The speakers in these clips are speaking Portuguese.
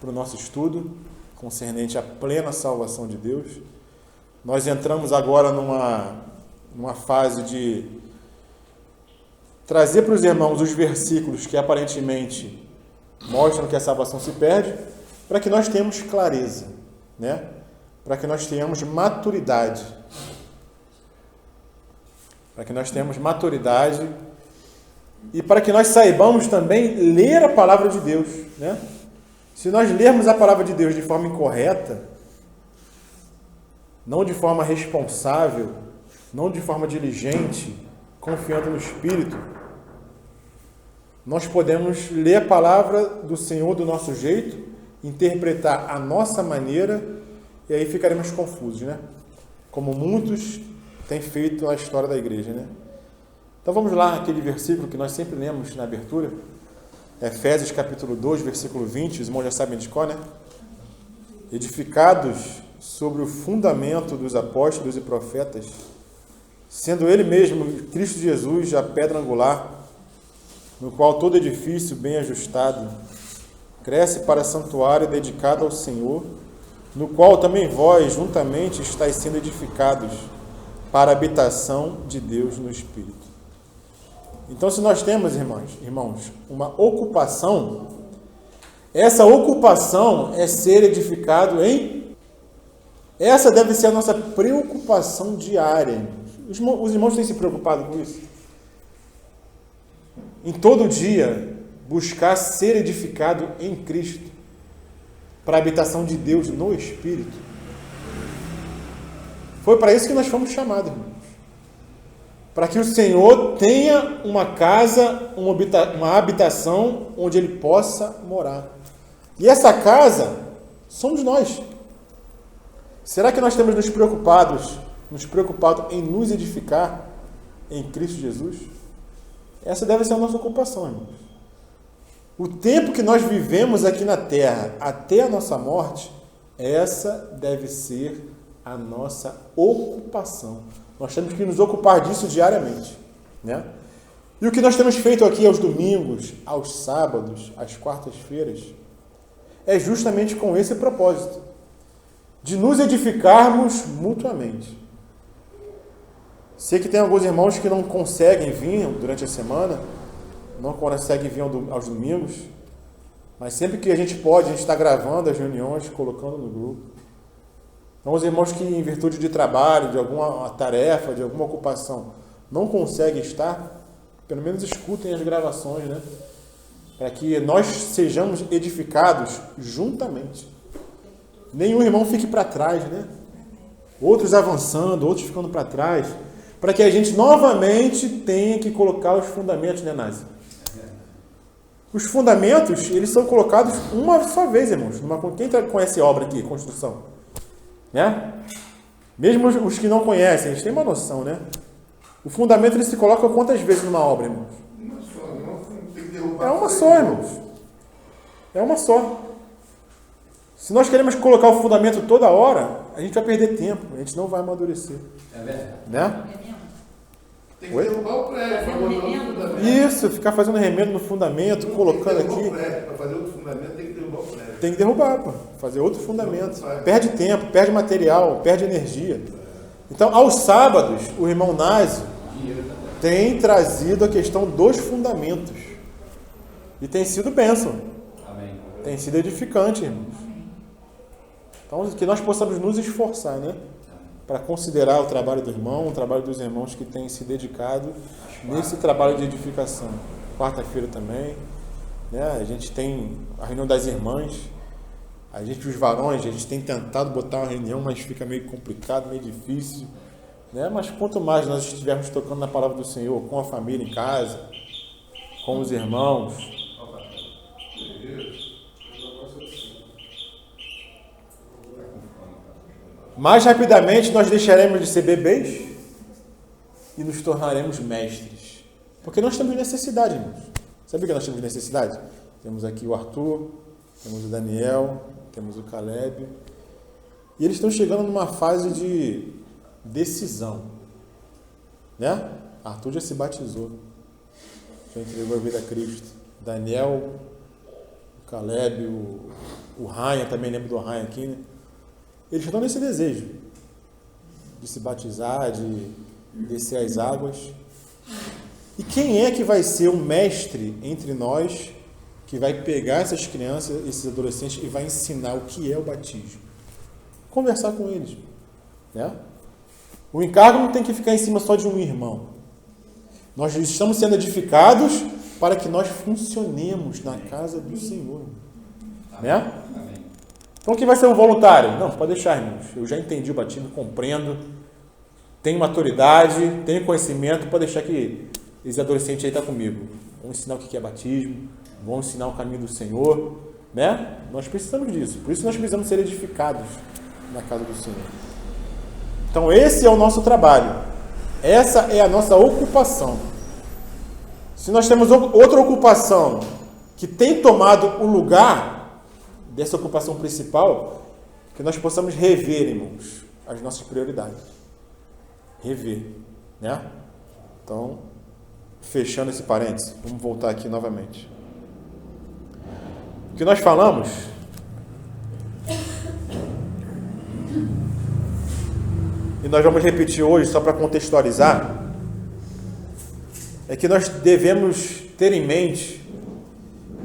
para o nosso estudo concernente à plena salvação de Deus. Nós entramos agora numa fase de trazer para os irmãos os versículos que aparentemente mostram que a salvação se perde, para que nós tenhamos clareza, né? Para que nós tenhamos maturidade. Para que nós tenhamos maturidade e para que nós saibamos também ler a palavra de Deus, né? Se nós lermos a palavra de Deus de forma incorreta, não de forma responsável, não de forma diligente, confiando no Espírito, nós podemos ler a palavra do Senhor do nosso jeito, interpretar a nossa maneira, e aí ficaremos confusos, né? Como muitos têm feito a história da igreja, né? Então vamos lá, aquele versículo que nós sempre lemos na abertura, Efésios capítulo 2, versículo 20, os irmãos já sabem de cor, né? Edificados sobre o fundamento dos apóstolos e profetas, sendo ele mesmo, Cristo Jesus, a pedra angular, no qual todo edifício bem ajustado cresce para santuário dedicado ao Senhor, no qual também vós juntamente estáis sendo edificados para a habitação de Deus no Espírito. Então, se nós temos, irmãos, uma ocupação, essa ocupação é ser edificado em... Essa deve ser a nossa preocupação diária. Os irmãos têm se preocupado com isso? Em todo dia, buscar ser edificado em Cristo, para a habitação de Deus no Espírito. Foi para isso que nós fomos chamados, irmãos. Para que o Senhor tenha uma casa, uma habitação onde Ele possa morar. E essa casa somos nós. Será que nós temos nos preocupado em nos edificar em Cristo Jesus? Essa deve ser a nossa ocupação, irmãos. O tempo que nós vivemos aqui na terra, até a nossa morte, essa deve ser a nossa ocupação. Nós temos que nos ocupar disso diariamente, né? E o que nós temos feito aqui aos domingos, aos sábados, às quartas-feiras, é justamente com esse propósito, de nos edificarmos mutuamente. Sei que tem alguns irmãos que não conseguem vir durante a semana, não conseguem vir aos domingos, mas sempre que a gente pode, a gente está gravando as reuniões, colocando no grupo. Então, os irmãos que, em virtude de trabalho, de alguma tarefa, de alguma ocupação, não conseguem estar, pelo menos escutem as gravações, né? Para que nós sejamos edificados juntamente. Nenhum irmão fique para trás, né? Outros avançando, outros ficando para trás, para que a gente novamente tenha que colocar os fundamentos, né, Nazi? Os fundamentos, eles são colocados uma só vez, irmãos. Quem conhece obra aqui, construção? Né? Mesmo os que não conhecem, eles têm uma noção, né? O fundamento ele se coloca quantas vezes numa obra, irmãos? Uma só, não tem que derrubar. É uma só, irmãos. É uma só. Se nós queremos colocar o fundamento toda hora, a gente vai perder tempo, a gente não vai amadurecer. É verdade. Né? Tem que derrubar o prédio para botar outro fundamento. Isso, ficar fazendo remendo no fundamento, colocando aqui. Para fazer outro fundamento, tem que derrubar o prédio. Tem que derrubar, pô. Fazer outro fundamento. Perde tempo, perde material, perde energia. Então, aos sábados, o irmão Nazi tem trazido a questão dos fundamentos. E tem sido bênção. Amém. Tem sido edificante, irmãos. Então, que nós possamos nos esforçar, né? Para considerar o trabalho do irmão, o trabalho dos irmãos que têm se dedicado nesse trabalho de edificação. Quarta-feira também, né? A gente tem a reunião das irmãs, a gente, os varões, a gente tem tentado botar uma reunião, mas fica meio complicado, meio difícil, né? Mas quanto mais nós estivermos tocando na palavra do Senhor, com a família em casa, com os irmãos, mais rapidamente nós deixaremos de ser bebês e nos tornaremos mestres. Porque nós temos necessidade, irmãos. Sabe o que nós temos necessidade? Temos aqui o Arthur, temos o Daniel, temos o Caleb. E eles estão chegando numa fase de decisão. Né? Arthur já se batizou. Já entregou a vida a Cristo. Daniel, o Caleb, o o Ryan, também lembro do Ryan aqui, né? Eles estão nesse desejo de se batizar, de descer as águas. E quem é que vai ser o mestre entre nós que vai pegar essas crianças, esses adolescentes e vai ensinar o que é o batismo? Conversar com eles, né? O encargo não tem que ficar em cima só de um irmão. Nós estamos sendo edificados para que nós funcionemos na casa do Senhor, né? Então quem vai ser o voluntário? Não, pode deixar, irmãos. Eu já entendi o batismo, compreendo, tenho maturidade, tenho conhecimento, pode deixar que esse adolescente aí está comigo. Vamos ensinar o que é batismo, vamos ensinar o caminho do Senhor, né? Nós precisamos disso, por isso nós precisamos ser edificados na casa do Senhor. Então esse é o nosso trabalho, essa é a nossa ocupação. Se nós temos outra ocupação que tem tomado o lugar dessa ocupação principal, que nós possamos rever, irmãos, as nossas prioridades. Rever, né? Então, fechando esse parênteses, vamos voltar aqui novamente. O que nós falamos e nós vamos repetir hoje, só para contextualizar, é que nós devemos ter em mente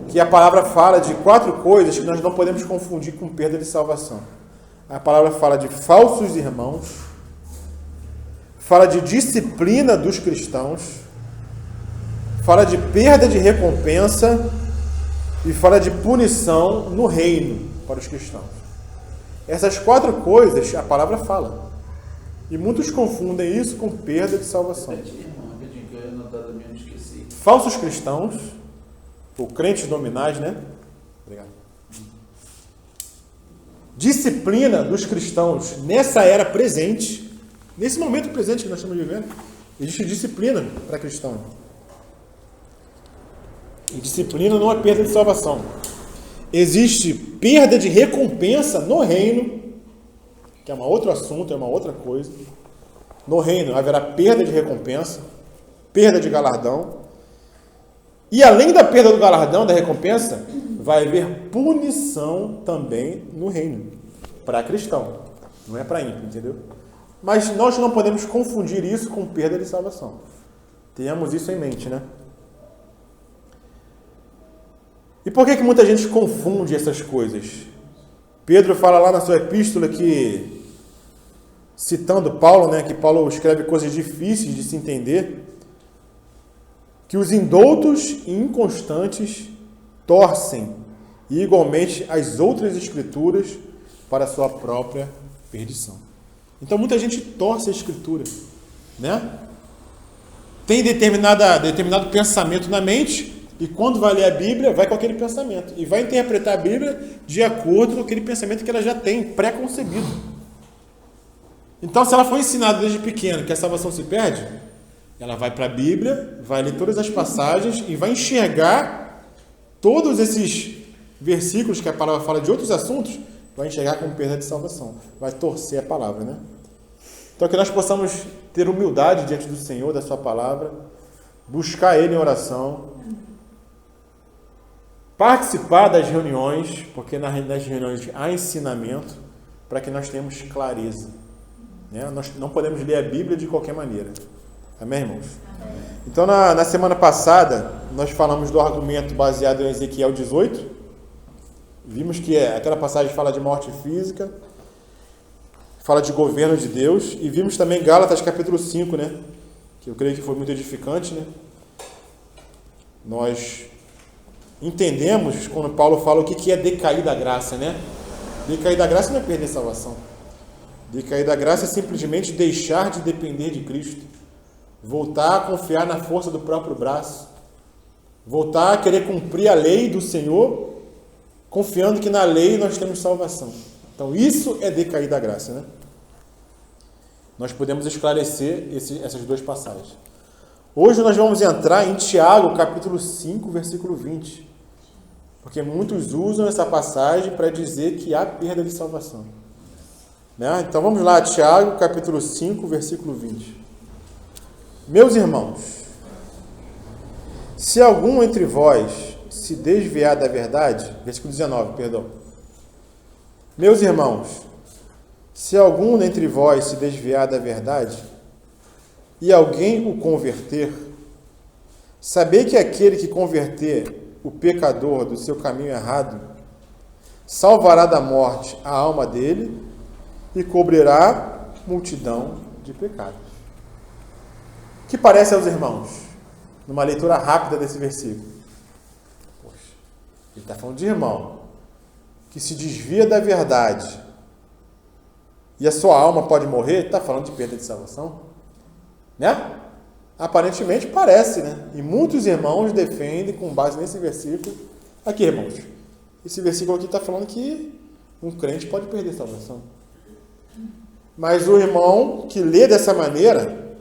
que a palavra fala de 4 coisas que nós não podemos confundir com perda de salvação. A palavra fala de falsos irmãos, fala de disciplina dos cristãos, fala de perda de recompensa e fala de punição no reino para os cristãos. Essas 4 coisas a palavra fala. E muitos confundem isso com perda de salvação. Falsos cristãos, ou crentes nominais, né? Obrigado. Disciplina dos cristãos nessa era presente, nesse momento presente que nós estamos vivendo, existe disciplina para cristão. E disciplina não é perda de salvação. Existe perda de recompensa no reino, que é um outro assunto, é uma outra coisa. No reino haverá perda de recompensa, perda de galardão. E além da perda do galardão, da recompensa, vai haver punição também no reino. Para cristão, não é para ímpio, entendeu? Mas nós não podemos confundir isso com perda de salvação. Tenhamos isso em mente, né? E por que muita gente confunde essas coisas? Pedro fala lá na sua epístola que, citando Paulo, né, que Paulo escreve coisas difíceis de se entender, que os indoutos e inconstantes torcem e igualmente as outras escrituras para a sua própria perdição. Então muita gente torce a escritura, né? Tem determinado pensamento na mente e quando vai ler a Bíblia, vai com aquele pensamento e vai interpretar a Bíblia de acordo com aquele pensamento que ela já tem pré-concebido. Então, se ela foi ensinada desde pequena que a salvação se perde, ela vai para a Bíblia, vai ler todas as passagens e vai enxergar todos esses versículos que a palavra fala de outros assuntos, vai enxergar como perda de salvação, vai torcer a palavra, né? Então, que nós possamos ter humildade diante do Senhor, da sua palavra, buscar Ele em oração, participar das reuniões, porque nas reuniões há ensinamento, para que nós tenhamos clareza, né? Nós não podemos ler a Bíblia de qualquer maneira. Amém, irmãos? Amém. Então, na semana passada, nós falamos do argumento baseado em Ezequiel 18. Vimos que aquela passagem fala de morte física, fala de governo de Deus, e vimos também Gálatas capítulo 5, né? Que eu creio que foi muito edificante, né? Nós entendemos quando Paulo fala o que é decair da graça, né? Decair da graça não é perder a salvação. Decair da graça é simplesmente deixar de depender de Cristo. Voltar a confiar na força do próprio braço. Voltar a querer cumprir a lei do Senhor, confiando que na lei nós temos salvação. Então isso é decair da graça, né? Nós podemos esclarecer essas 2 passagens. Hoje nós vamos entrar em Tiago, capítulo 5, versículo 20. Porque muitos usam essa passagem para dizer que há perda de salvação. Né? Então vamos lá, Tiago, capítulo 5, versículo 20. Meus irmãos, se algum entre vós se desviar da verdade, versículo 19, perdão. Meus irmãos, se algum dentre vós se desviar da verdade e alguém o converter, sabei que aquele que converter o pecador do seu caminho errado salvará da morte a alma dele e cobrirá multidão de pecados. O que parece aos irmãos, numa leitura rápida desse versículo? Poxa, ele está falando de irmão que se desvia da verdade e a sua alma pode morrer, está falando de perda de salvação? Né? Aparentemente parece, né? E muitos irmãos defendem, com base nesse versículo, aqui, irmãos, esse versículo aqui está falando que um crente pode perder a salvação. Mas o irmão que lê dessa maneira,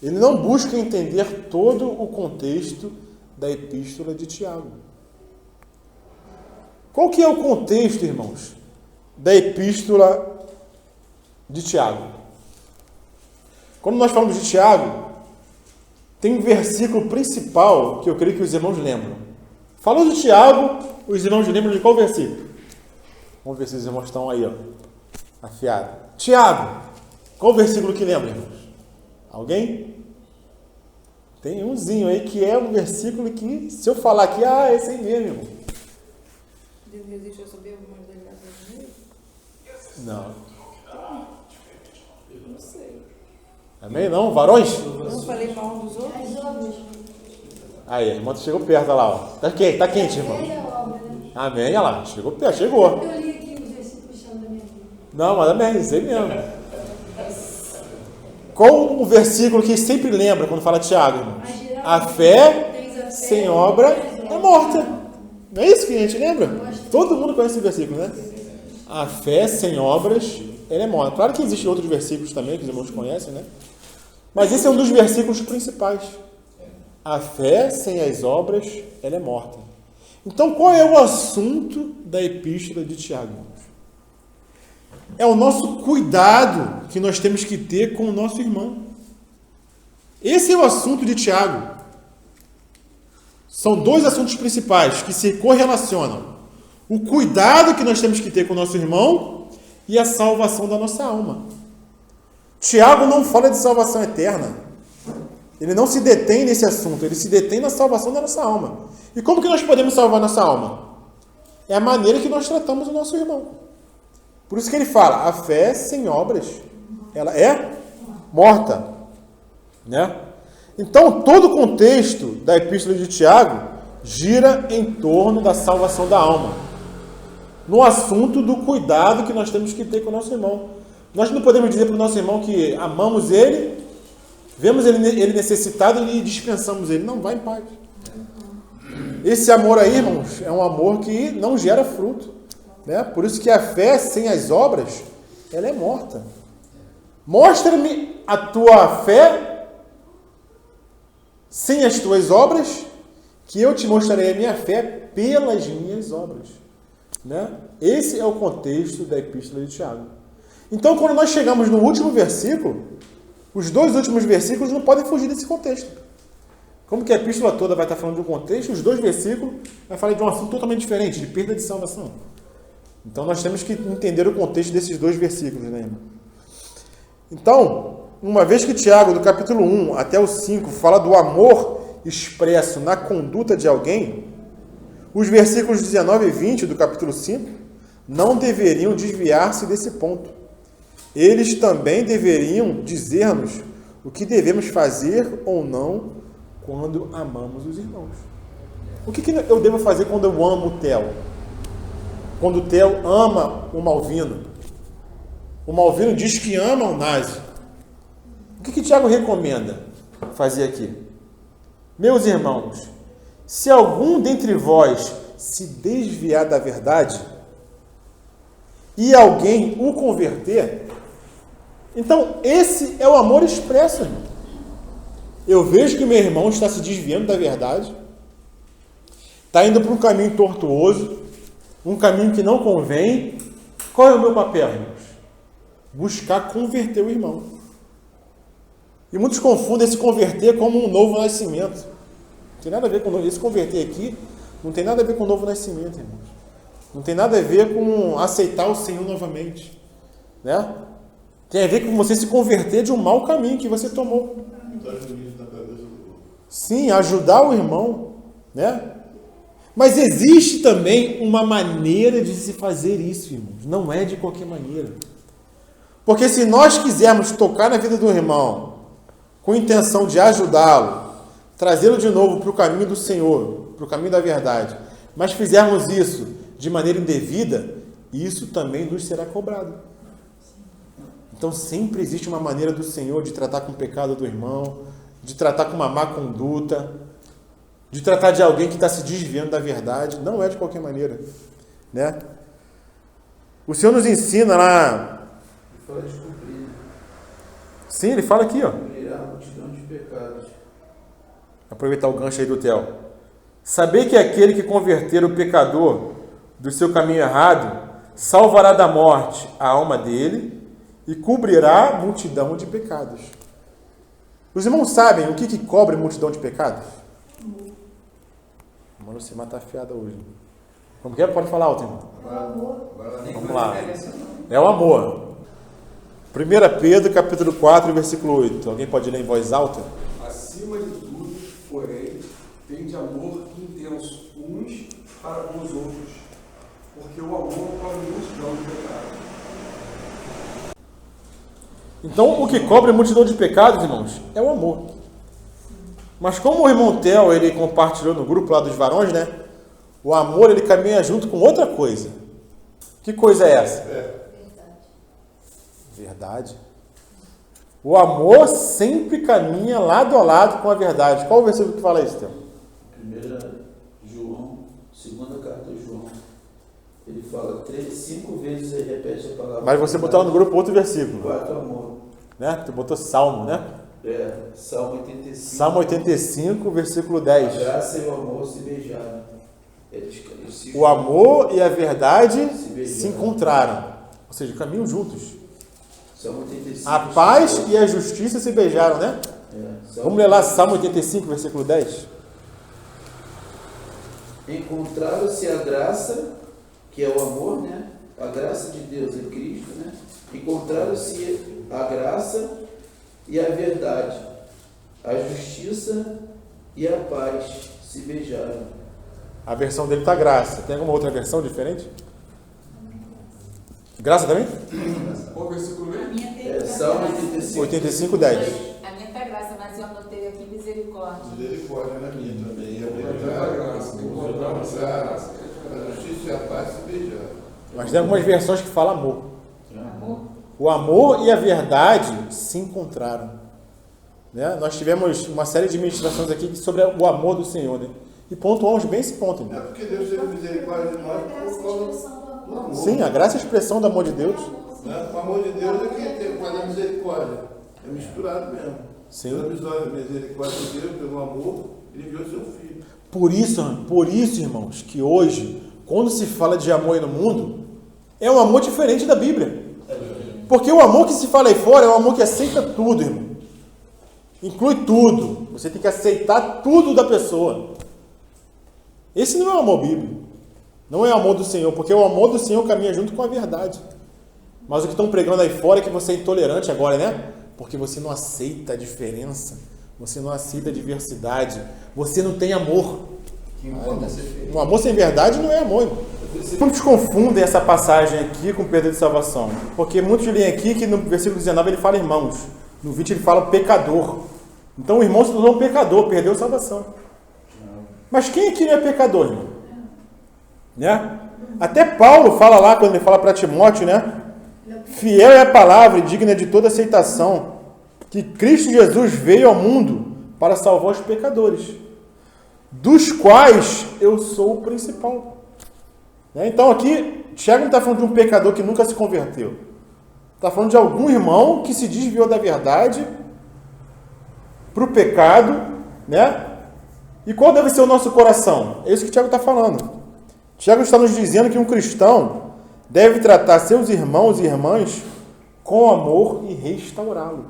ele não busca entender todo o contexto da epístola de Tiago. Qual que é o contexto, irmãos, da epístola de Tiago? Quando nós falamos de Tiago, tem um versículo principal que eu creio que os irmãos lembram. Falou de Tiago, os irmãos lembram de qual versículo? Vamos ver se os irmãos estão aí, ó, afiados. Tiago, qual versículo que lembra, irmãos? Alguém? Tem umzinho aí que é um versículo que, se eu falar aqui, esse aí mesmo, irmão. Deus resistiu sobre algumas das graças dele? Não. Não sei. Amém? Não? Varões? Não falei mal um dos outros? Aí, a irmã chegou perto, olha lá, ó. Tá quente, irmão. Amém, olha lá, chegou perto, chegou. Eu li aqui os versículos da minha vida. Não, mas amém, isso aí mesmo. Qual o versículo que sempre lembra quando fala Tiago, irmãos? A fé sem obra é morta. Não é isso que a gente lembra? Todo mundo conhece esse versículo, né? A fé sem obras, ela é morta. Claro que existem outros versículos também que os irmãos conhecem, né? Mas esse é um dos versículos principais. A fé sem as obras, ela é morta. Então, qual é o assunto da epístola de Tiago? É o nosso cuidado que nós temos que ter com o nosso irmão. Esse é o assunto de Tiago. São dois assuntos principais que se correlacionam. O cuidado que nós temos que ter com o nosso irmão e a salvação da nossa alma. Tiago não fala de salvação eterna. Ele não se detém nesse assunto, ele se detém na salvação da nossa alma. E como que nós podemos salvar nossa alma? É a maneira que nós tratamos o nosso irmão. Por isso que ele fala, a fé sem obras, ela é morta. Né? Então, todo o contexto da epístola de Tiago gira em torno da salvação da alma. No assunto do cuidado que nós temos que ter com o nosso irmão. Nós não podemos dizer para o nosso irmão que amamos ele, vemos ele necessitado e dispensamos ele. Não, vai em paz. Esse amor aí, irmãos, é um amor que não gera fruto. Né? Por isso que a fé sem as obras, ela é morta. Mostra-me a tua fé sem as tuas obras, que eu te mostrarei a minha fé pelas minhas obras. Né? Esse é o contexto da epístola de Tiago. Então, quando nós chegamos no último versículo, os dois últimos versículos não podem fugir desse contexto. Como que a epístola toda vai estar falando de um contexto, os dois versículos vai falar de um assunto totalmente diferente, de perda de salvação. Então, nós temos que entender o contexto desses dois versículos, né, irmão? Então, uma vez que Tiago, do capítulo 1 até o 5, fala do amor expresso na conduta de alguém, os versículos 19 e 20 do capítulo 5 não deveriam desviar-se desse ponto. Eles também deveriam dizer-nos o que devemos fazer ou não quando amamos os irmãos. O que eu devo fazer quando eu amo o Theo? Quando o Theo ama o Malvino. O Malvino diz que ama o Nazi. O que Tiago recomenda fazer aqui? Meus irmãos, se algum dentre vós se desviar da verdade e alguém o converter, então esse é o amor expresso, irmão. Eu vejo que meu irmão está se desviando da verdade, está indo para um caminho tortuoso, um caminho que não convém. Qual é o meu papel, irmãos? Buscar converter o irmão. E muitos confundem esse converter como um novo nascimento. Não tem nada a ver com esse converter aqui, não tem nada a ver com o novo nascimento, irmãos. Não tem nada a ver com aceitar o Senhor novamente, né? Tem a ver com você se converter de um mau caminho que você tomou. Sim, ajudar o irmão, né? Mas existe também uma maneira de se fazer isso, irmãos. Não é de qualquer maneira. Porque se nós quisermos tocar na vida do irmão com intenção de ajudá-lo, trazê-lo de novo para o caminho do Senhor, para o caminho da verdade, mas fizermos isso de maneira indevida, isso também nos será cobrado. Então sempre existe uma maneira do Senhor de tratar com o pecado do irmão, de tratar com uma má conduta, de tratar de alguém que está se desviando da verdade. Não é de qualquer maneira, né? O Senhor nos ensina lá... Ele fala de cumprir. Sim, ele fala aqui, ó. Cumprir a multidão de pecados. Aproveitar o gancho aí do Theo. Saber que aquele que converter o pecador do seu caminho errado salvará da morte a alma dele e cobrirá a multidão de pecados. Os irmãos sabem o que cobre multidão de pecados? Mano, você mata a fiada hoje. Como que é? Pode falar alto, irmão. Vamos lá. É o amor. 1 Pedro, capítulo 4, versículo 8. Alguém pode ler em voz alta? Acima de tudo, porém, tende amor intenso uns para com os outros, porque o amor cobre multidão de pecados. Então, o que cobre multidão de pecados, irmãos, é o amor. Mas como o irmão Theo, ele compartilhou no grupo lá dos varões, né? O amor, ele caminha junto com outra coisa. Que coisa é essa? Verdade. O amor sempre caminha lado a lado com a verdade. Qual o versículo que fala isso, Theo? 1 João, segunda carta de João. Ele fala 5 vezes, ele repete a palavra. Mas você botou no grupo outro versículo. 4 amor. Né? Tu botou Salmo, né? Salmo 85. Salmo 85, versículo 10. A graça e o amor se beijaram. O amor e a verdade se encontraram. Ou seja, caminham juntos. Salmo 85. A paz e a justiça se beijaram, né? Vamos ler lá Salmo 85, versículo 10. Encontraram-se a graça, que é o amor, né? A graça de Deus em Cristo, né? Encontraram-se a graça e a verdade, a justiça e a paz se beijaram. A versão dele está graça. Tem alguma outra versão diferente? Graça também? Qual versículo A mesmo? minha teve Salmo 85. 85, 10. A minha tá graça, mas eu anotei aqui misericórdia. Misericórdia na minha também. E a Encontrar a verdade, graça, encontramos a graça. a justiça e a paz se beijaram. Mas tem algumas versões que falam amor. Amor. O amor e a verdade se encontraram. Né? Nós tivemos uma série de ministrações aqui sobre o amor do Senhor. Né? E pontuamos bem esse ponto. Né? É porque Deus teve misericórdia de nós por causa do amor. Sim, a graça é a expressão do amor de Deus. Né? O amor de Deus é que tem com a misericórdia. É misturado mesmo. Sim. Pela misericórdia de Deus, pelo amor, ele enviou seu filho. Por isso, irmãos, que hoje, quando se fala de amor aí no mundo, é um amor diferente da Bíblia. Porque o amor que se fala aí fora é um amor que aceita tudo, irmão. Inclui tudo. Você tem que aceitar tudo da pessoa. Esse não é o amor bíblico. Não é o amor do Senhor, porque o amor do Senhor caminha junto com a verdade. Mas o que estão pregando aí fora é que você é intolerante agora, né? Porque você não aceita a diferença. Você não aceita a diversidade. Você não tem amor. Um amor sem verdade não é amor, irmão. Muitos confundem essa passagem aqui com perda de salvação. Porque muitos leem aqui que no versículo 19 ele fala irmãos. No 20 ele fala pecador. Então o irmão se tornou um pecador, perdeu a salvação. Mas quem aqui não é pecador, irmão? Né? Até Paulo fala lá, quando ele fala para Timóteo, né? Fiel é a palavra e digna de toda aceitação, que Cristo Jesus veio ao mundo para salvar os pecadores, dos quais eu sou o principal. Né? Então aqui, Tiago não está falando de um pecador que nunca se converteu. Está falando de algum irmão que se desviou da verdade para o pecado, né? E qual deve ser o nosso coração? É isso que Tiago está falando. Tiago está nos dizendo que um cristão deve tratar seus irmãos e irmãs com amor e restaurá-lo.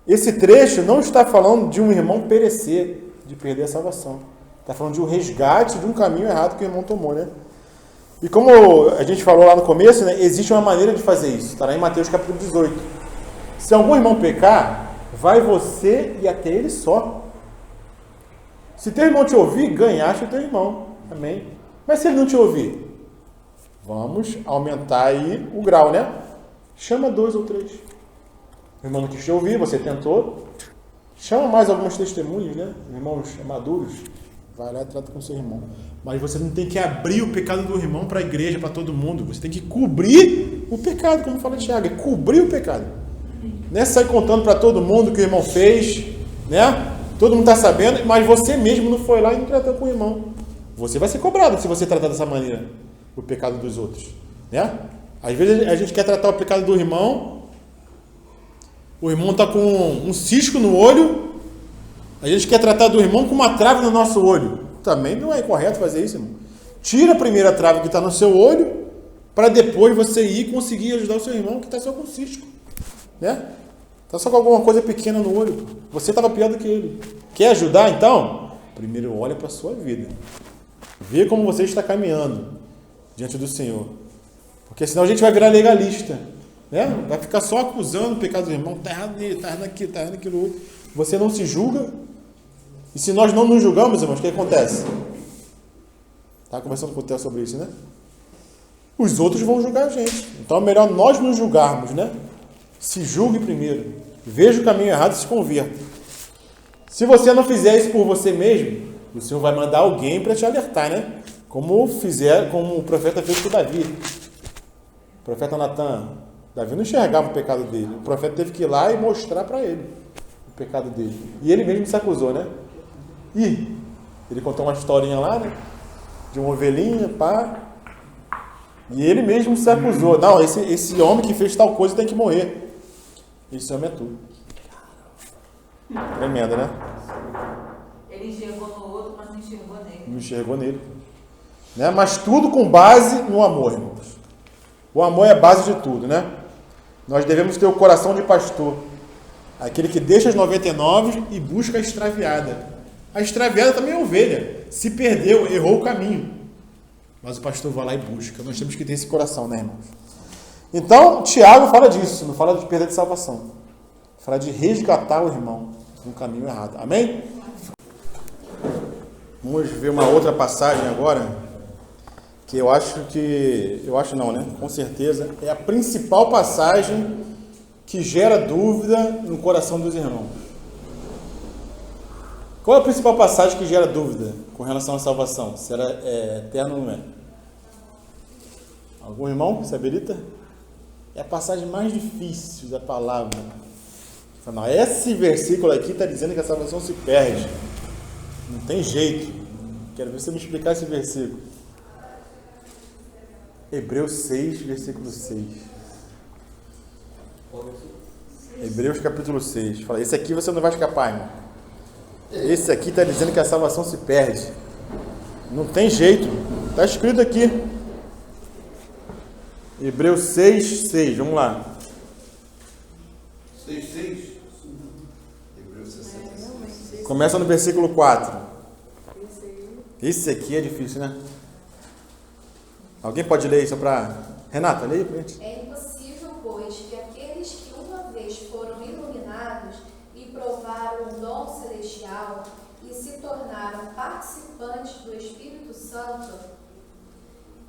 Esse trecho não está falando de um irmão perecer, de perder a salvação. Está falando de um resgate de um caminho errado que o irmão tomou, né? E como a gente falou lá no começo, né, existe uma maneira de fazer isso. Está lá em Mateus capítulo 18. Se algum irmão pecar, vai você e até ele só. Se teu irmão te ouvir, ganhaste o teu irmão. Amém? Mas se ele não te ouvir, vamos aumentar aí o grau, né? Chama 2 ou 3. O irmão não quis te ouvir, você tentou. Chama mais algumas testemunhas, né? Irmãos maduros. Vai lá e trata com seu irmão. Mas você não tem que abrir o pecado do irmão para a igreja, para todo mundo. Você tem que cobrir o pecado, como fala Tiago. É cobrir o pecado. Não é sair contando para todo mundo o que o irmão fez, né? Todo mundo está sabendo, mas você mesmo não foi lá e não tratou com o irmão. Você vai ser cobrado se você tratar dessa maneira o pecado dos outros, né? Às vezes a gente quer tratar o pecado do irmão, o irmão está com um cisco no olho, a gente quer tratar do irmão com uma trave no nosso olho. Também não é correto fazer isso, irmão. Tira a primeira trave que está no seu olho, para depois você ir conseguir ajudar o seu irmão que está só com cisco, né? Está só com alguma coisa pequena no olho. Você estava pior do que ele. Quer ajudar, então? Primeiro olha para a sua vida. Vê como você está caminhando diante do Senhor. Porque senão a gente vai virar legalista, né? Vai ficar só acusando o pecado do irmão. Está errado nele, está errado naquilo, está errado naquilo outro. Você não se julga. E se nós não nos julgamos, irmãos, o que acontece? Estava conversando com o Theo sobre isso, né? Os outros vão julgar a gente. Então é melhor nós nos julgarmos, né? Se julgue primeiro. Veja o caminho errado e se converta. Se você não fizer isso por você mesmo, o Senhor vai mandar alguém para te alertar, né? Como o profeta fez com Davi. O profeta Natan. Davi não enxergava o pecado dele. O profeta teve que ir lá e mostrar para ele o pecado dele. E ele mesmo se acusou, né? E ele contou uma historinha lá, né? De uma ovelhinha, pá. E ele mesmo se acusou. Não, esse homem que fez tal coisa tem que morrer. Esse homem é tudo. Tremenda, né? Ele enxergou no outro, mas não enxergou nele. Não enxergou nele. Né? Mas tudo com base no amor, irmãos. O amor é a base de tudo, né? Nós devemos ter o coração de pastor. Aquele que deixa as 99 e busca a extraviada. A extraviada também é ovelha. Se perdeu, errou o caminho. Mas o pastor vai lá e busca. Nós temos que ter esse coração, né, irmãos? Então, Tiago fala disso. Não fala de perda de salvação. Fala de resgatar o irmão no caminho errado. Amém? Vamos ver uma outra passagem agora. Que eu acho não, né? Com certeza. É a principal passagem que gera dúvida no coração dos irmãos. Qual é a principal passagem que gera dúvida com relação à salvação? Se ela é eterna ou não é? Algum irmão se habilita? É a passagem mais difícil da palavra. Não, esse versículo aqui está dizendo que a salvação se perde. Não tem jeito. Quero ver você me explicar esse versículo. Hebreus 6, versículo 6. Hebreus capítulo 6. Fala, esse aqui você não vai escapar, irmão. Esse aqui está dizendo que a salvação se perde. Não tem jeito. Está escrito aqui. Hebreus 6, 6. Vamos lá. 6, 6. Hebreus 6. Começa no versículo 4. Esse aqui é difícil, né? Alguém pode ler isso para... Renata, leia para a gente. É impossível, pois, que aqueles que uma vez foram iluminados e provaram o dom celestial e se tornaram participantes do Espírito Santo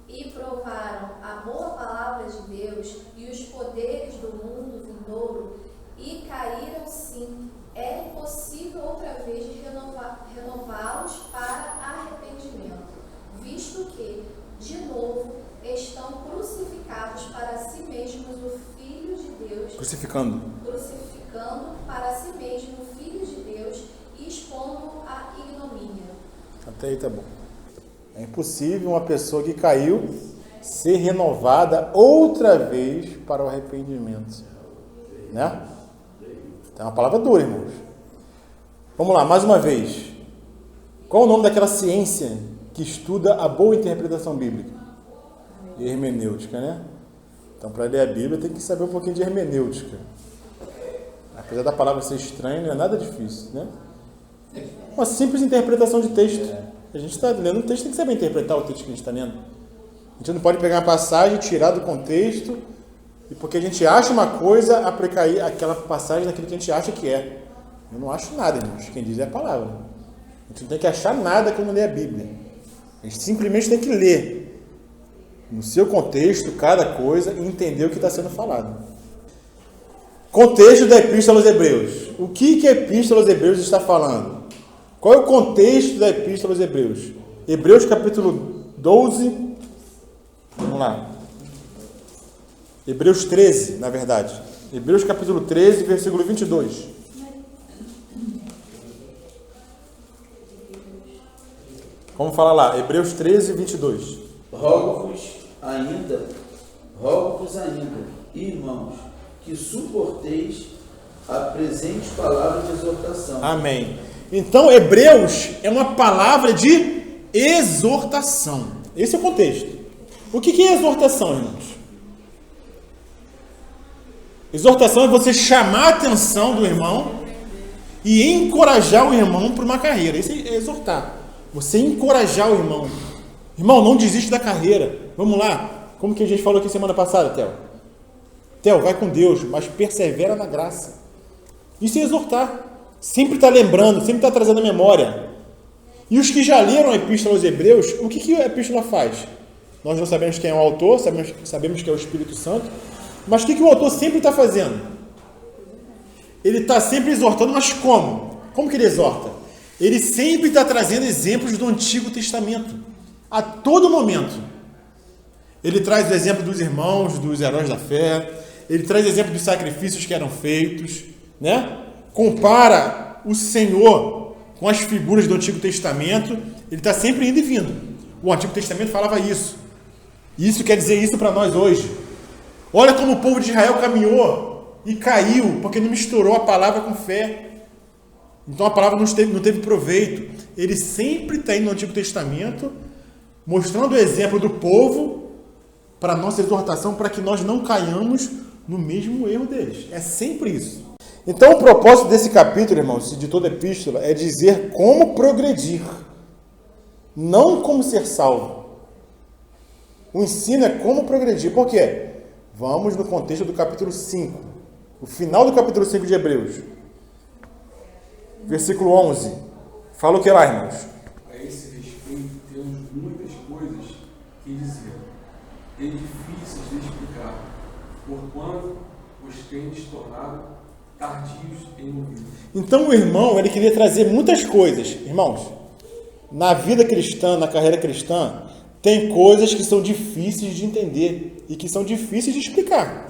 e provaram a boa palavra de Deus e os poderes do mundo vindouro e caíram sim, é impossível outra vez renová-los para arrependimento, visto que, de novo, estão crucificados para si mesmos o Filho de Deus, Crucificando para si mesmo o Filho de Deus e expondo a ignomínia. Até aí tá bom. É impossível uma pessoa que caiu ser renovada outra vez para o arrependimento. Né? É uma palavra dura, irmãos. Vamos lá, mais uma vez. Qual o nome daquela ciência que estuda a boa interpretação bíblica? Hermenêutica, né? Então, para ler a Bíblia, tem que saber um pouquinho de hermenêutica. Apesar da palavra ser estranha, não é nada difícil, né? Uma simples interpretação de texto. A gente está lendo um texto, tem que saber interpretar o texto que a gente está lendo. A gente não pode pegar uma passagem, tirar do contexto, e porque a gente acha uma coisa, aplicar aquela passagem naquilo que a gente acha que é. Eu não acho nada, irmãos. Quem diz é a palavra. A gente não tem que achar nada quando lê a Bíblia. A gente simplesmente tem que ler no seu contexto cada coisa e entender o que está sendo falado. Contexto da Epístola aos Hebreus. O que a Epístola aos Hebreus está falando? Qual é o contexto da Epístola aos Hebreus? Hebreus capítulo 12. Vamos lá. Hebreus 13, na verdade. Hebreus capítulo 13, versículo 22. Vamos falar lá. Hebreus 13, 22. Rogo-vos ainda, irmãos, que suporteis a presente palavra de exortação. Amém. Então, Hebreus é uma palavra de exortação. Esse é o contexto. O que é exortação, irmãos? Exortação é você chamar a atenção do irmão e encorajar o irmão para uma carreira. Isso é exortar. Você encorajar o irmão. Irmão, não desiste da carreira. Vamos lá. Como que a gente falou aqui semana passada, Theo? Theo, vai com Deus, mas persevera na graça. Isso é exortar. Sempre está lembrando, sempre está trazendo a memória. E os que já leram a Epístola aos Hebreus, o que a Epístola faz? Nós não sabemos quem é o autor, sabemos que é o Espírito Santo. Mas o que o autor sempre está fazendo? Ele está sempre exortando, mas como? Como que ele exorta? Ele sempre está trazendo exemplos do Antigo Testamento. A todo momento. Ele traz o exemplo dos irmãos, dos heróis da fé. Ele traz o exemplo dos sacrifícios que eram feitos. Né? Compara o Senhor com as figuras do Antigo Testamento. Ele está sempre indo e vindo. O Antigo Testamento falava isso. Isso quer dizer isso para nós hoje. Olha como o povo de Israel caminhou e caiu, porque não misturou a palavra com fé. Então a palavra não teve proveito. Ele sempre está indo no Antigo Testamento, mostrando o exemplo do povo para a nossa exortação, para que nós não caiamos no mesmo erro deles. É sempre isso. Então o propósito desse capítulo, irmãos, de toda a epístola, é dizer como progredir, não como ser salvo. O ensino é como progredir. Por quê? Vamos no contexto do capítulo 5. O final do capítulo 5 de Hebreus. Versículo 11. Fala o que lá, irmãos? A esse respeito, temos muitas coisas que dizer, e difíceis de explicar, porquanto os tendes tornado tardios em ouvir. Então o irmão, ele queria trazer muitas coisas. Irmãos, na vida cristã, na carreira cristã, tem coisas que são difíceis de entender e que são difíceis de explicar.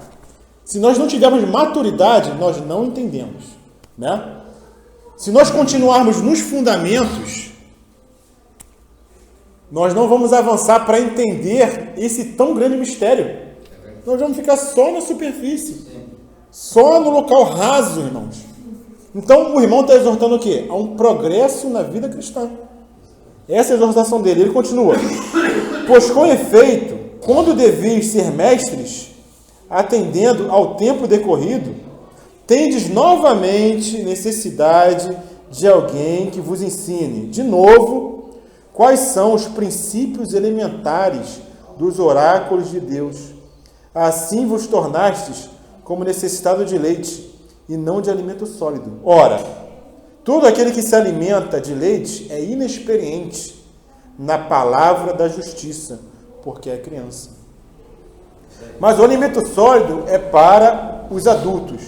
Se nós não tivermos maturidade, nós não entendemos, né? Se nós continuarmos nos fundamentos, nós não vamos avançar para entender esse tão grande mistério. Nós vamos ficar só na superfície, só no local raso, irmãos. Então o irmão está exortando o quê? A um progresso na vida cristã. Essa é a exortação dele. Ele continua. Pois com efeito, quando deveis ser mestres, atendendo ao tempo decorrido, tendes novamente necessidade de alguém que vos ensine, de novo, quais são os princípios elementares dos oráculos de Deus. Assim vos tornastes como necessitado de leite, e não de alimento sólido. Ora, todo aquele que se alimenta de leite é inexperiente na palavra da justiça, porque é criança. Mas o alimento sólido é para os adultos,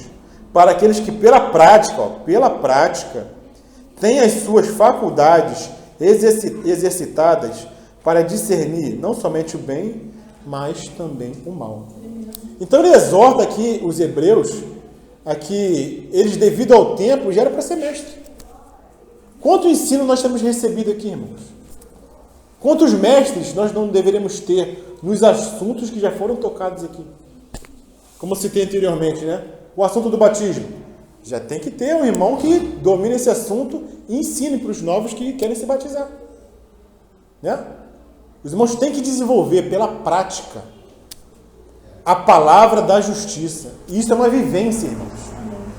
para aqueles que pela prática, têm as suas faculdades exercitadas para discernir não somente o bem, mas também o mal. Então ele exorta aqui os hebreus a que eles, devido ao tempo, já era para ser mestre. Quanto ensino nós temos recebido aqui, irmãos? Quantos mestres nós não deveremos ter nos assuntos que já foram tocados aqui? Como citei anteriormente, né? O assunto do batismo. Já tem que ter um irmão que domine esse assunto e ensine para os novos que querem se batizar. Né? Os irmãos têm que desenvolver pela prática a palavra da justiça. E isso é uma vivência, irmãos.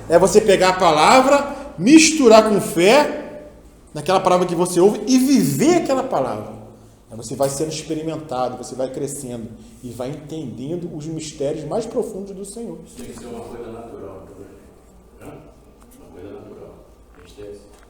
É você pegar a palavra, misturar com fé, naquela palavra que você ouve, e viver aquela palavra. Aí você vai sendo experimentado, você vai crescendo e vai entendendo os mistérios mais profundos do Senhor. Isso tem que ser uma coisa natural também. Uma coisa natural.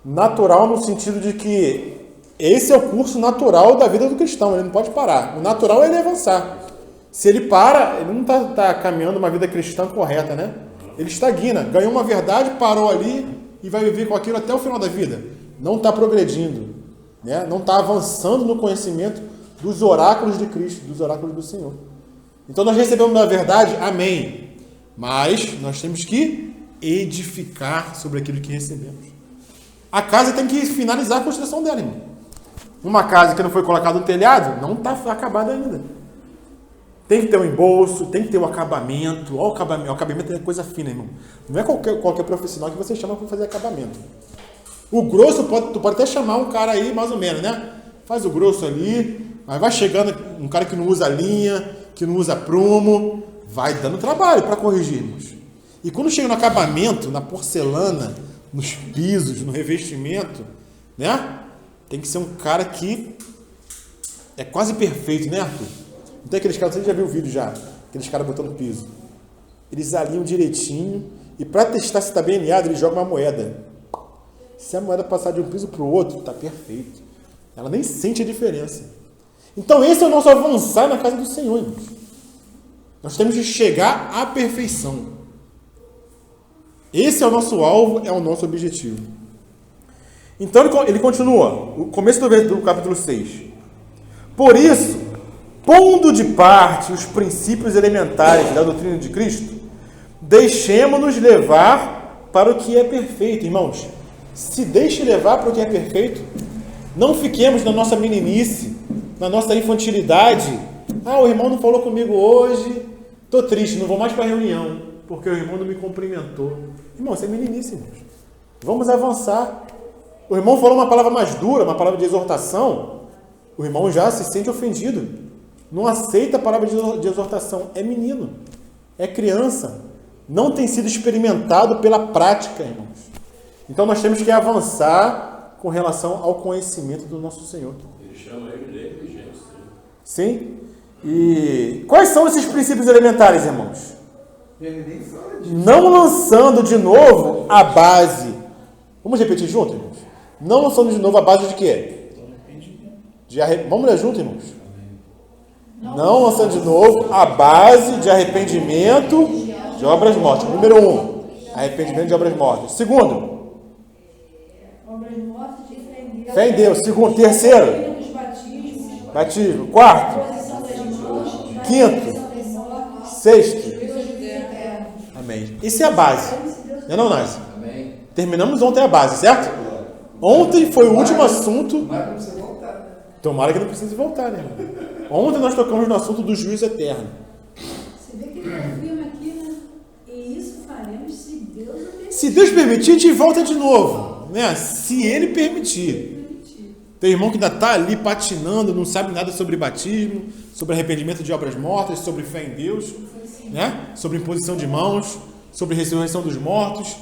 Natural no sentido de que esse é o curso natural da vida do cristão, ele não pode parar. O natural é ele avançar. Se ele para, ele não está caminhando uma vida cristã correta, né? Ele estagna, ganhou uma verdade, parou ali e vai viver com aquilo até o final da vida. Não está progredindo, né? Não está avançando no conhecimento dos oráculos de Cristo, dos oráculos do Senhor. Então nós recebemos a verdade, amém. Mas nós temos que edificar sobre aquilo que recebemos. A casa tem que finalizar a construção dela, irmão. Uma casa que não foi colocada no telhado, não está acabada ainda. Tem que ter um embolso, tem que ter um acabamento. Olha o acabamento. O acabamento é coisa fina, irmão. Não é qualquer profissional que você chama para fazer acabamento. O grosso, tu pode até chamar um cara aí, mais ou menos, né? Faz o grosso ali, mas vai chegando um cara que não usa linha, que não usa prumo, vai dando trabalho para corrigir, irmãos. E quando chega no acabamento, na porcelana, nos pisos, no revestimento, né? Tem que ser um cara que é quase perfeito, né, Arthur? Não tem aqueles caras, você já viu o vídeo já, aqueles caras botando piso. Eles alinham direitinho e para testar se está bem alinhado, eles jogam uma moeda. Se a moeda passar de um piso para o outro, está perfeito. Ela nem sente a diferença. Então esse é o nosso avançar na casa do Senhor, irmãos. Nós temos que chegar à perfeição. Esse é o nosso alvo, é o nosso objetivo. Então ele continua, o começo do capítulo 6. Por isso, pondo de parte os princípios elementares da doutrina de Cristo, deixemos-nos levar para o que é perfeito. Irmãos, se deixe levar para o que é perfeito. Não fiquemos na nossa meninice, na nossa infantilidade. Ah, o irmão não falou comigo hoje, estou triste, não vou mais para a reunião, porque o irmão não me cumprimentou. Irmão, isso é meninice, irmãos. Vamos avançar. O irmão falou uma palavra mais dura, uma palavra de exortação, o irmão já se sente ofendido. Não aceita a palavra de exortação. É menino, é criança. Não tem sido experimentado pela prática, irmãos. Então nós temos que avançar com relação ao conhecimento do nosso Senhor. Ele chama ele de inteligência. Sim. E quais são esses princípios elementares, irmãos? Ele nem fala disso. Não lançando de novo a base. Vamos repetir junto, irmãos? Não lançando de novo a base de quê? Vamos ler junto, irmãos? Não lançando de novo a base de arrependimento de obras mortas. Número 1, arrependimento de obras mortas. Segundo, Obras mortas de fé em Deus. fé em Deus. Segundo, terceiro, Dos batismos. batismo. Quarto, Posição das mãos. quinto, Das mortes. sexto. Deus eterno. Amém. Isso é a base. Não, Nás? Amém. Terminamos ontem a base, certo? Ontem foi o último assunto. Mas não precisa voltar, né? Tomara que não precise voltar, né? Ontem nós tocamos no assunto do juízo eterno. Você vê que ele afirma aqui, né? E isso faremos se Deus o permitir. Se Deus permitir, a gente volta de novo, né? Se Ele permitir. Tem irmão que ainda está ali patinando, não sabe nada sobre batismo, sobre arrependimento de obras mortas, sobre fé em Deus, né? Sobre imposição de mãos, sobre ressurreição dos mortos,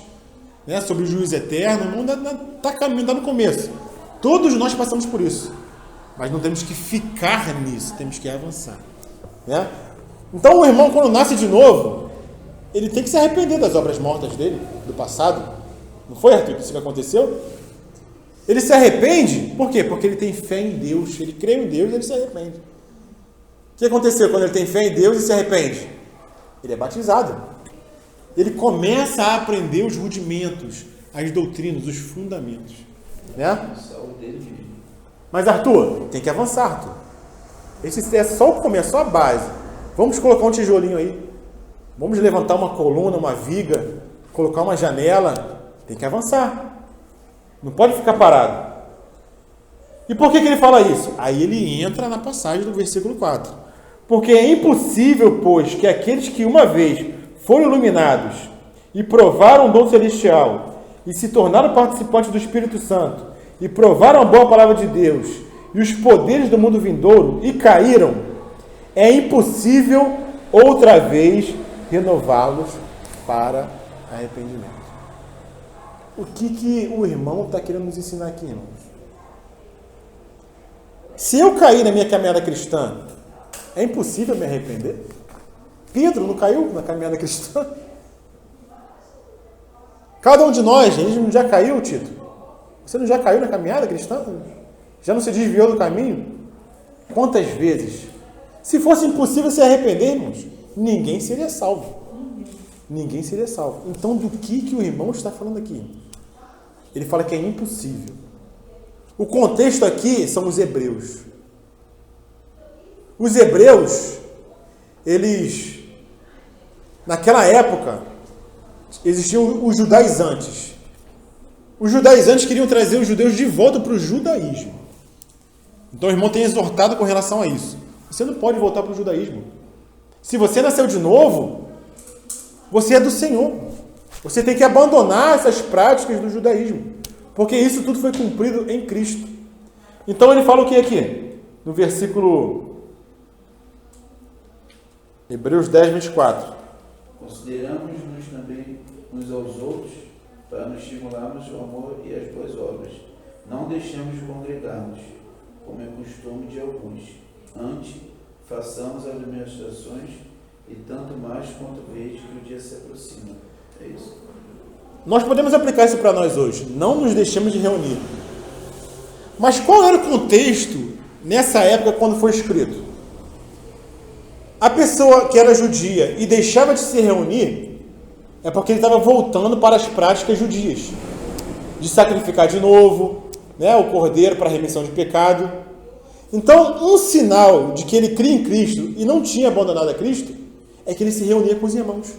né? Sobre o juízo eterno. O mundo está caminhando, está no começo. Todos nós passamos por isso. Mas não temos que ficar nisso, temos que avançar, né? Então o irmão, quando nasce de novo, ele tem que se arrepender das obras mortas dele, do passado. Não foi, Arthur, isso que aconteceu? Ele se arrepende, por quê? Porque ele tem fé em Deus, ele crê em Deus e ele se arrepende. O que aconteceu quando ele tem fé em Deus e se arrepende? Ele é batizado. Ele começa a aprender os rudimentos, as doutrinas, os fundamentos, né? Saúde dele. Mas, Arthur, tem que avançar, Arthur. Esse é só o começo, só a base. Vamos colocar um tijolinho aí. Vamos levantar uma coluna, uma viga, colocar uma janela. Tem que avançar. Não pode ficar parado. E por que ele fala isso? Aí ele entra na passagem do versículo 4. Porque é impossível, pois, que aqueles que uma vez foram iluminados e provaram o dom celestial e se tornaram participantes do Espírito Santo e provaram a boa palavra de Deus e os poderes do mundo vindouro e caíram, é impossível outra vez renová-los para arrependimento. O que o irmão está querendo nos ensinar aqui, irmãos? Se eu cair na minha caminhada cristã, é impossível me arrepender? Pedro não caiu na caminhada cristã? Cada um de nós, a gente não já caiu, Tito? Você não já caiu na caminhada cristã? Já não se desviou do caminho? Quantas vezes? Se fosse impossível se arrepender, irmãos, ninguém seria salvo. Ninguém seria salvo. Então, do que o irmão está falando aqui? Ele fala que é impossível. O contexto aqui são os hebreus. Os hebreus, eles, naquela época, existiam os judaizantes. Os judaizantes queriam trazer os judeus de volta para o judaísmo. Então o irmão tem exortado com relação a isso. Você não pode voltar para o judaísmo. Se você nasceu de novo, você é do Senhor. Você tem que abandonar essas práticas do judaísmo. Porque isso tudo foi cumprido em Cristo. Então ele fala o que aqui? No versículo Hebreus 10, 24. Consideramos-nos também uns aos outros para nos estimularmos ao amor e às boas obras. Não deixemos de congregar-nos, como é costume de alguns. Antes, façamos as administrações e tanto mais quanto vejo que o dia se aproxima. É isso. Nós podemos aplicar isso para nós hoje. Não nos deixemos de reunir. Mas qual era o contexto nessa época quando foi escrito? A pessoa que era judia e deixava de se reunir é porque ele estava voltando para as práticas judias. De sacrificar de novo, né, o cordeiro para a remissão de pecado. Então, um sinal de que ele cria em Cristo e não tinha abandonado a Cristo é que ele se reunia com os irmãos.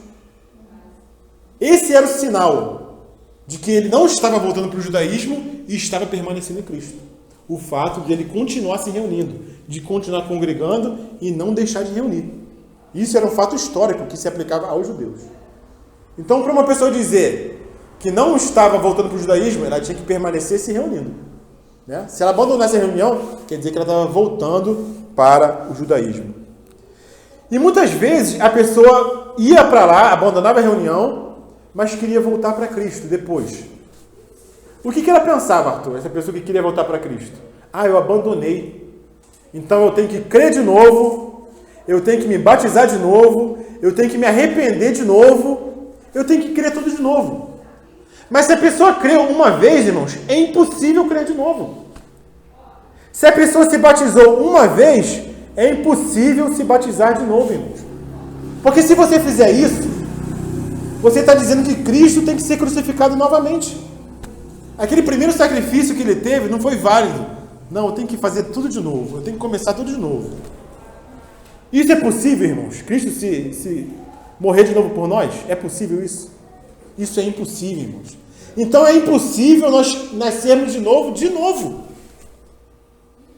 Esse era o sinal de que ele não estava voltando para o judaísmo e estava permanecendo em Cristo. O fato de ele continuar se reunindo, de continuar congregando e não deixar de reunir. Isso era um fato histórico que se aplicava aos judeus. Então, para uma pessoa dizer que não estava voltando para o judaísmo, ela tinha que permanecer se reunindo. Né? Se ela abandonasse a reunião, quer dizer que ela estava voltando para o judaísmo. E muitas vezes a pessoa ia para lá, abandonava a reunião, mas queria voltar para Cristo depois. O que ela pensava, Arthur, essa pessoa que queria voltar para Cristo? Eu abandonei. Então eu tenho que crer de novo, eu tenho que me batizar de novo, eu tenho que me arrepender de novo, eu tenho que crer tudo de novo. Mas se a pessoa creu uma vez, irmãos, é impossível crer de novo. Se a pessoa se batizou uma vez, é impossível se batizar de novo, irmãos. Porque se você fizer isso, você está dizendo que Cristo tem que ser crucificado novamente. Aquele primeiro sacrifício que ele teve não foi válido. Não, eu tenho que fazer tudo de novo. Eu tenho que começar tudo de novo. Isso é possível, irmãos? Cristo se morrer de novo por nós? É possível isso? Isso é impossível, irmãos. Então é impossível nós nascermos de novo, de novo.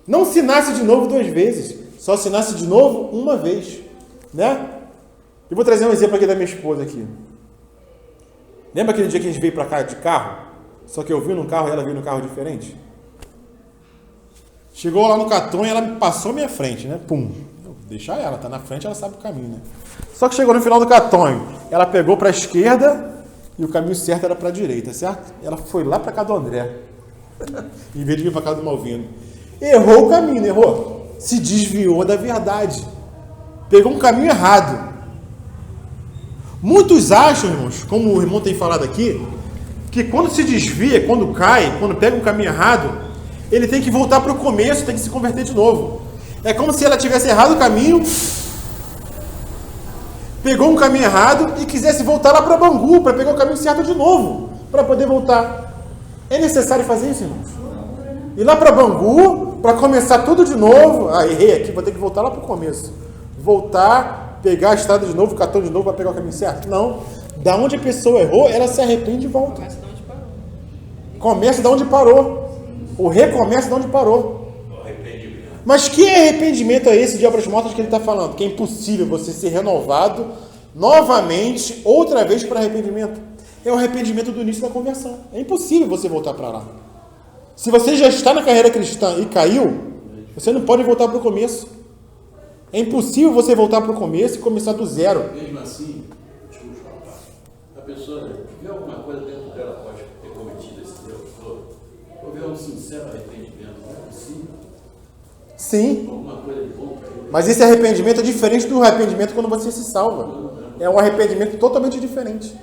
Não se nasce de novo 2 vezes. Só se nasce de novo uma vez. Né? Eu vou trazer um exemplo aqui da minha esposa aqui. Lembra aquele dia que a gente veio para cá de carro? Só que eu vim num carro e ela veio num carro diferente? Chegou lá no Caton e ela passou minha frente, né? Pum. Deixa ela, tá na frente, ela sabe o caminho, né? Só que chegou no final do Caton, ela pegou para a esquerda e o caminho certo era para a direita, certo? Ela foi lá para casa do André, em vez de vir para casa do Malvino. Errou o caminho, errou. Se desviou da verdade. Pegou um caminho errado. Muitos acham, irmãos, como o irmão tem falado aqui, que quando se desvia, quando cai, quando pega um caminho errado, ele tem que voltar para o começo, tem que se converter de novo. É como se ela tivesse errado o caminho, pegou um caminho errado e quisesse voltar lá para Bangu, para pegar o caminho certo de novo, para poder voltar. É necessário fazer isso, irmãos? Ir lá para Bangu, para começar tudo de novo. Errei aqui, vou ter que voltar lá para o começo. Voltar, pegar a estrada de novo, Caton de novo, para pegar o caminho certo? Não. Da onde a pessoa errou, ela se arrepende e volta. Começa de onde parou. O recomeça de onde parou. Mas que arrependimento é esse de obras mortas que ele está falando? Que é impossível você ser renovado novamente, outra vez para arrependimento. É o arrependimento do início da conversão. É impossível você voltar para lá. Se você já está na carreira cristã e caiu, você não pode voltar para o começo. É impossível você voltar para o começo e começar do zero. Mesmo assim, a pessoa vê alguma coisa dentro dela pode ter cometido esse erro todo, ou vê um sincero arrependimento, não é possível. Sim. Alguma coisa de bom para ele. Mas esse arrependimento é diferente do arrependimento quando você se salva. É um arrependimento totalmente diferente,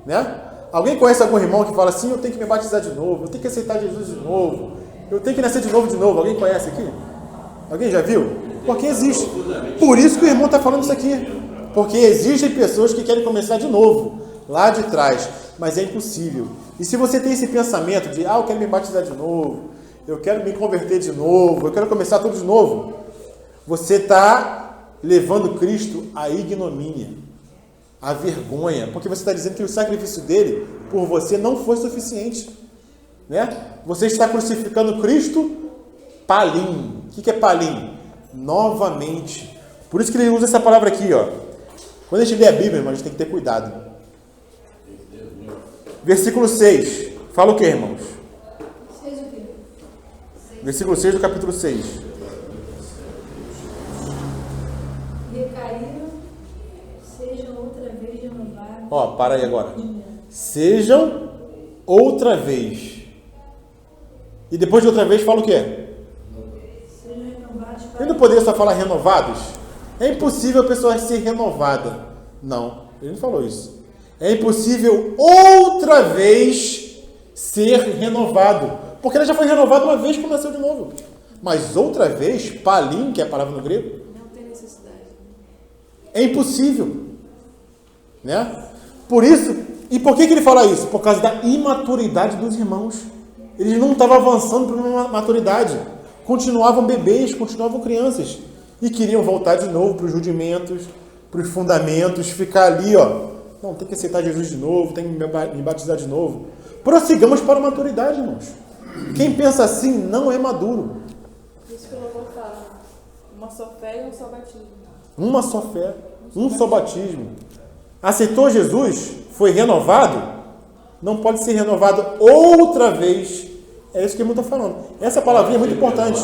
né? Alguém conhece algum irmão que fala assim, eu tenho que me batizar de novo, eu tenho que aceitar Jesus de novo, eu tenho que nascer de novo? Alguém conhece aqui? Alguém já viu? Porque existe. Por isso que o irmão está falando isso aqui. Porque existem pessoas que querem começar de novo, lá de trás, mas é impossível. E se você tem esse pensamento de, eu quero me batizar de novo, eu quero me converter de novo, eu quero começar tudo de novo, você está levando Cristo à ignomínia, à vergonha, porque você está dizendo que o sacrifício dele por você não foi suficiente, né? Você está crucificando Cristo palim. O que é palim? Novamente. Por isso que ele usa essa palavra aqui, ó. Quando a gente lê a Bíblia, irmão, a gente tem que ter cuidado. Versículo 6. Fala o que, irmãos? 6 o quê? Versículo 6 do capítulo 6. Recaíram, sejam outra vez renovados. Ó, para aí agora. Sejam outra vez. E depois de outra vez, fala o quê? Sejam renovados para... Ele não poderia só falar renovados? É impossível a pessoa ser renovada. Não, ele não falou isso. É impossível outra vez ser renovado. Porque ela já foi renovada uma vez quando nasceu de novo. Mas outra vez, palim, que é a palavra no grego, Não tem necessidade. é impossível. Né? Por isso, e por que ele fala isso? Por causa da imaturidade dos irmãos. Eles não estavam avançando para uma maturidade. Continuavam bebês, continuavam crianças. E queriam voltar de novo para os rudimentos, para os fundamentos, ficar ali, ó. Não, tem que aceitar Jesus de novo, tem que me batizar de novo. Prossigamos para a maturidade, irmãos. Quem pensa assim não é maduro. Isso que o louvor fala. Uma só fé e um só batismo. Uma só fé, um só batismo. Aceitou Jesus, foi renovado, não pode ser renovado outra vez. É isso que ele está falando. Essa palavrinha é muito importante.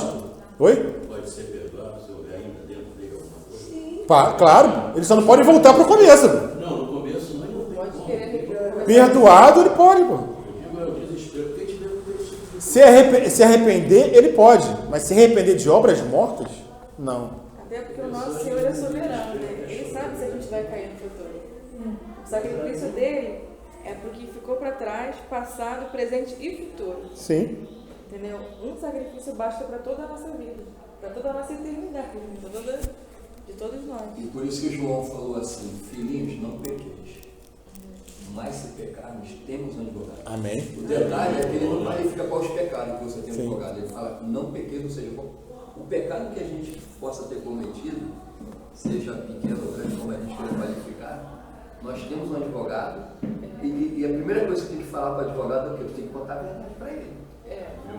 Oi? Pode ser perdoado se houver ainda dentro dele alguma coisa. Claro, ele só não pode voltar para o começo. Não, no começo não tem Pode como. querer recomeçar. Perdoado, ele pode, pô. Eu digo, é o desespero, porque te deu Se arrepender, ele pode. Mas se arrepender de obras mortas, não. Até porque o nosso Senhor é soberano, né? Ele sabe se a gente vai cair no futuro. O sacrifício dele é porque ficou para trás, passado, presente e futuro. Sim. Entendeu? Um sacrifício basta para toda a nossa vida, para toda a nossa eternidade, de todos nós. E por isso que João falou assim, filhinhos, não pequeis. Mas se pecarmos, temos um advogado. Amém. O detalhe é que ele não qualifica qual os pecados que você tem um Sim. advogado. Ele fala, não pequeis, ou seja, o pecado que a gente possa ter cometido, seja pequeno ou grande, como a gente queira qualificar, nós temos um advogado. E a primeira coisa que você tem que falar para o advogado é que você tem que contar a verdade para ele.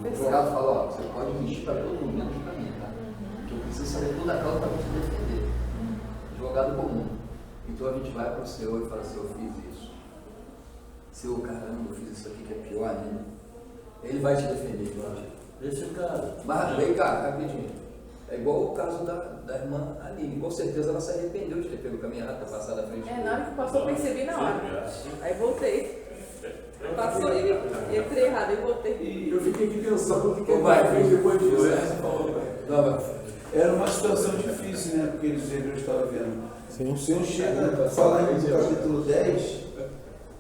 O advogado fala, ó, você pode mentir para todo mundo, menos para mim, tá? Porque eu preciso saber toda a causa para te defender. Advogado comum. Então a gente vai para o Senhor e fala assim, eu fiz isso. Senhor, caramba, eu fiz isso aqui que é pior ainda. Ele vai te defender, gente. Esse cara. Mas vem cá, rapidinho. É igual o caso da irmã Aline. Com certeza ela se arrependeu de ter pego o caminho errado, ter passado à frente. Na hora que passou, eu percebi na hora. Aí voltei. Passou e entrei errado, e voltei. Eu fiquei aqui pensando o que Ô, vai, fez depois disso. Não, vai. Era uma situação difícil, né? Porque os hebreus estavam vendo. Sim. O Senhor chega a falar no capítulo 10,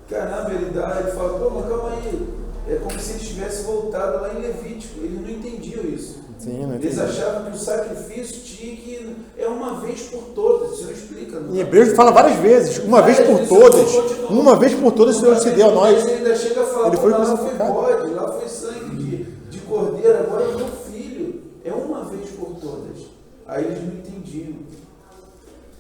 caramba, ele fala, pô, mas calma aí. É como se ele tivesse voltado lá em Levítico. Eles não entendiam isso. Sim, não Eles entendi. achavam que o sacrifício tinha que... É uma vez por todas. O Senhor explica. Em Hebreus fala várias vezes, uma vez por todas, o Senhor se deu a nós. Ele ainda chega a falar, Ele foi lá foi crucificado. bode, lá foi sangue de cordeiro, agora é meu filho. É uma vez por todas. Aí eles não entendiam.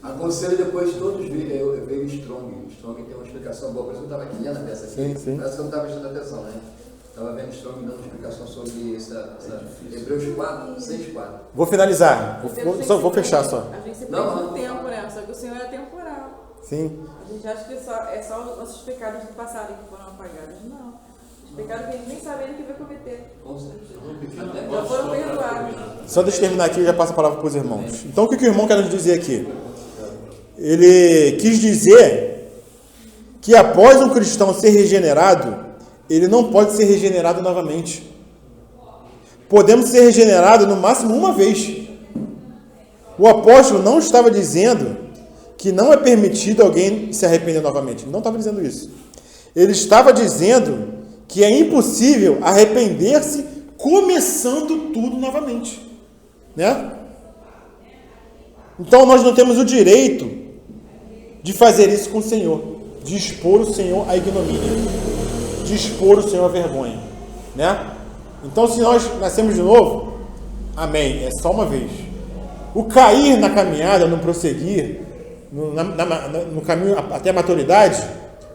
Aconselho depois de todos veio o Strong. O Strong tem uma explicação boa, por isso eu estava aqui lendo a peça aqui. Sim, sim. Parece que eu não estava prestando atenção, né? Estava vendo o Strong dando explicação sobre essa Hebreus 4, 6, 4. Vou finalizar, vou fechar só. A gente se Não, perde não. no tempo, né? Só que o Senhor é temporal. Sim. A gente acha que é só os nossos pecados do passado que foram apagados. Não. Os pecados que a gente nem sabe ele que vai cometer. Com certeza. Já foram perdoados. Só deixa eu terminar aqui e já passo a palavra para os irmãos. Então o que o irmão quer nos dizer aqui? Ele quis dizer que após um cristão ser regenerado, ele não pode ser regenerado novamente. Podemos ser regenerados no máximo uma vez, O apóstolo não estava dizendo que não é permitido alguém se arrepender novamente. Ele não estava dizendo isso. Ele estava dizendo que é impossível arrepender-se começando tudo novamente. Né? Então nós não temos o direito de fazer isso com o Senhor, de expor o Senhor à ignomínia, de expor o Senhor à vergonha. Né? Então, se nós nascemos de novo, amém, é só uma vez. O cair na caminhada, no prosseguir, no caminho até a maturidade,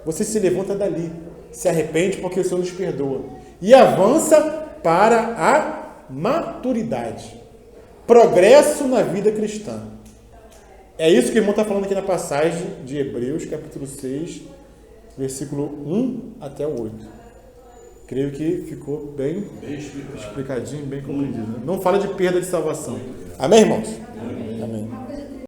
você se levanta dali, se arrepende porque o Senhor nos perdoa e avança para a maturidade, progresso na vida cristã. É isso que o irmão está falando aqui na passagem de Hebreus, capítulo 6, versículo 1 até o 8. Creio que ficou bem explicadinho, bem compreendido. Não fala de perda de salvação. Amém, irmãos?